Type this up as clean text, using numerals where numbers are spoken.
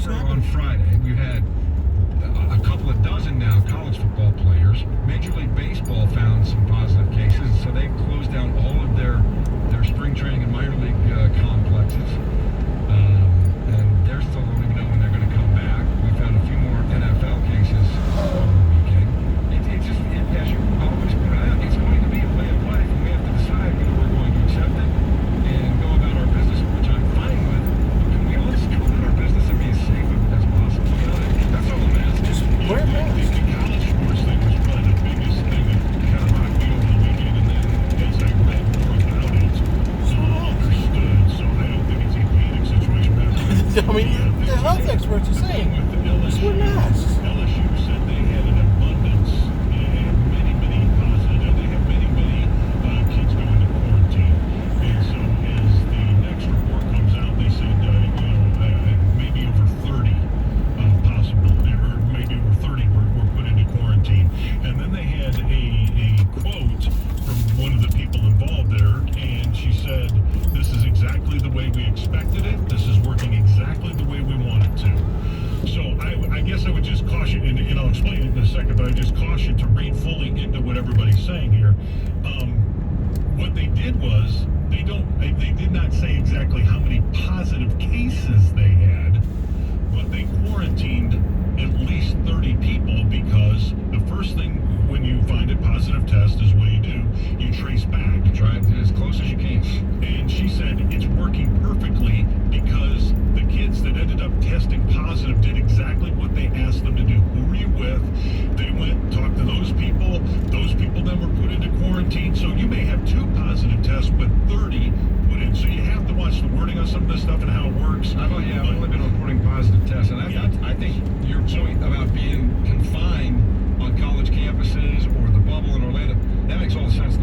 situation remember happened? on Friday, we've had a couple of dozen now college football players. Major League Baseball found some positive cases, so they closed down all of their spring training and minor league complexes. And they're still don't even know when they're going to come back. We found a few more NFL cases over the weekend. It's just, as you always point out, it's going to be a way of life, and we have to decide whether we're going to accept it and go about our business, which I'm fine with. But can we all just go about our business and be as safe as possible? You know, that's all I'm asking. Just wear a mask. The college sports thing was probably the biggest thing that kind of rocked me over the weekend, and then as I read more about it, understood. So I don't think it's a panic situation. I mean, the health experts are saying, just wear masks. LSU said they had an abundance and many positive. They have many kids going to quarantine. And so as the next report comes out, they said, maybe over 30 possible, or maybe over 30 were put into quarantine. And then they had a quote from one of the people involved there, and she said, "This is exactly the way we expected it. This is working exactly the way we want it to." So I guess I would just caution, and I'll explain it in a second, but I just caution to read fully into what everybody's saying here. What they did was, they did not say exactly how many positive cases they had, but they quarantined at least 30 people, because the first thing when you find a positive test is what do? You trace back. Try it as close as you can. And she said it's working perfectly because the kids that ended up testing positive did exactly what they asked them to do. Who were you with? They went, talked to those people. Those people then were put into quarantine. So you may have 2 positive tests, but 30 put in. So you have to watch the wording on some of this stuff and how it works. I've only been reporting positive tests, and I think your point about being confined on college campuses or the bubble in Orlando, that makes all the sense